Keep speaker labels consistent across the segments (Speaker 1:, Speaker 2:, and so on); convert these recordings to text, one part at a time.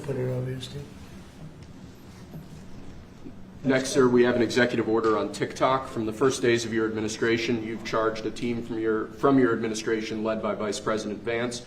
Speaker 1: put it over here, Steve.
Speaker 2: Next, sir, we have an executive order on TikTok. From the first days of your administration, you've charged a team from your administration, led by Vice President Vance,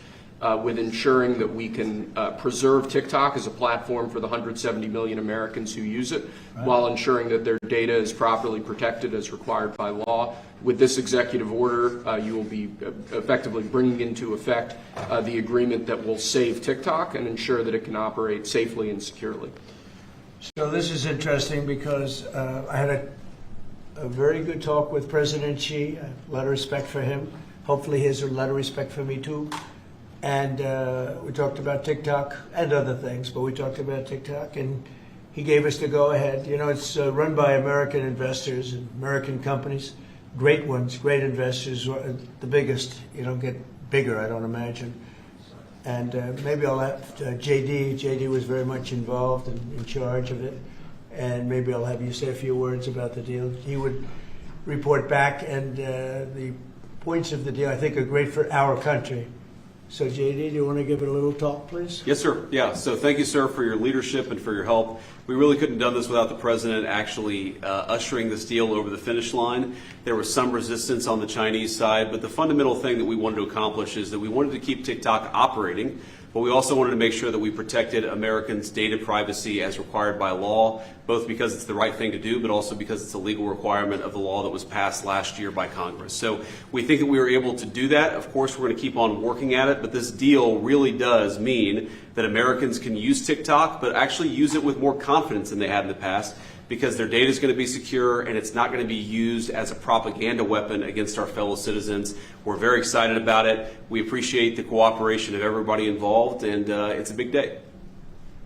Speaker 2: with ensuring that we can preserve TikTok as a platform for the 170 million Americans who use it, while ensuring that their data is properly protected as required by law. With this executive order, you will be effectively bringing into effect the agreement that will save TikTok and ensure that it can operate safely and securely.
Speaker 1: So this is interesting because I had a very good talk with President Xi, a lot of respect for him. Hopefully he has a lot of respect for me too. And we talked about TikTok and other things, but we talked about TikTok, and he gave us the go-ahead. You know, it's run by American investors and American companies, great ones, great investors, the biggest. You don't get bigger, I don't imagine. And maybe I'll have JD. JD was very much involved and in charge of it. And maybe I'll have you say a few words about the deal. He would report back, and the points of the deal, I think, are great for our country. So, JD, do you want to give it a little talk, please?
Speaker 3: Yes, sir. Yeah. So thank you, sir, for your leadership and for your help. We really couldn't have done this without the president actually ushering this deal over the finish line. There was some resistance on the Chinese side, but the fundamental thing that we wanted to accomplish is that we wanted to keep TikTok operating, but we also wanted to make sure that we protected Americans' data privacy as required by law, both because it's the right thing to do, but also because it's a legal requirement of the law that was passed last year by Congress. So we think that we were able to do that. Of course, we're going to keep on working at it, but this deal really does mean that Americans can use TikTok, but actually use it with more confidence than they had in the past, because their data is going to be secure and it's not going to be used as a propaganda weapon against our fellow citizens. We're very excited about it. We appreciate the cooperation of everybody involved, and it's a big day.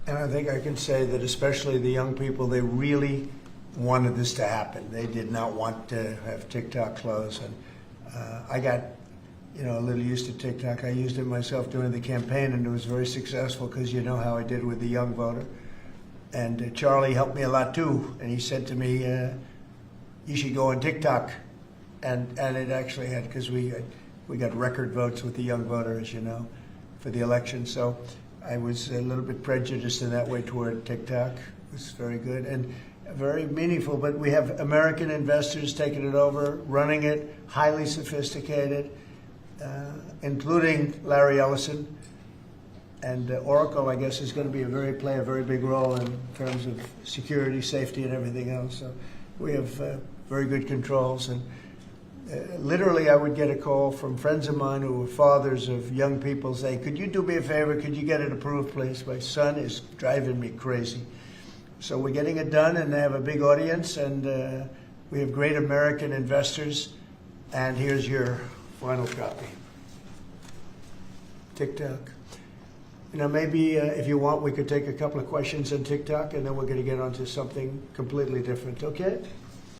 Speaker 1: And I think I can say that especially the young people, they really wanted this to happen. They did not want to have TikTok close. And I got, a little used to TikTok. I used it myself during the campaign, and it was very successful because you know how I did with the young voter. And Charlie helped me a lot too. And he said to me, you should go on TikTok. And it actually had, because we got record votes with the young voter, as you know, for the election. So I was a little bit prejudiced in that way toward TikTok. It was very good and very meaningful. But we have American investors taking it over, running it, highly sophisticated, including Larry Ellison. And Oracle, I guess, is going to play a very big role in terms of security, safety, and everything else. So we have very good controls. And literally, I would get a call from friends of mine who were fathers of young people saying, could you do me a favor? Could you get it approved, please? My son is driving me crazy. So we're getting it done, and they have a big audience, and we have great American investors. And here's your final copy. TikTok. Maybe if you want, we could take a couple of questions on TikTok, and then we're going to get onto something completely different, okay?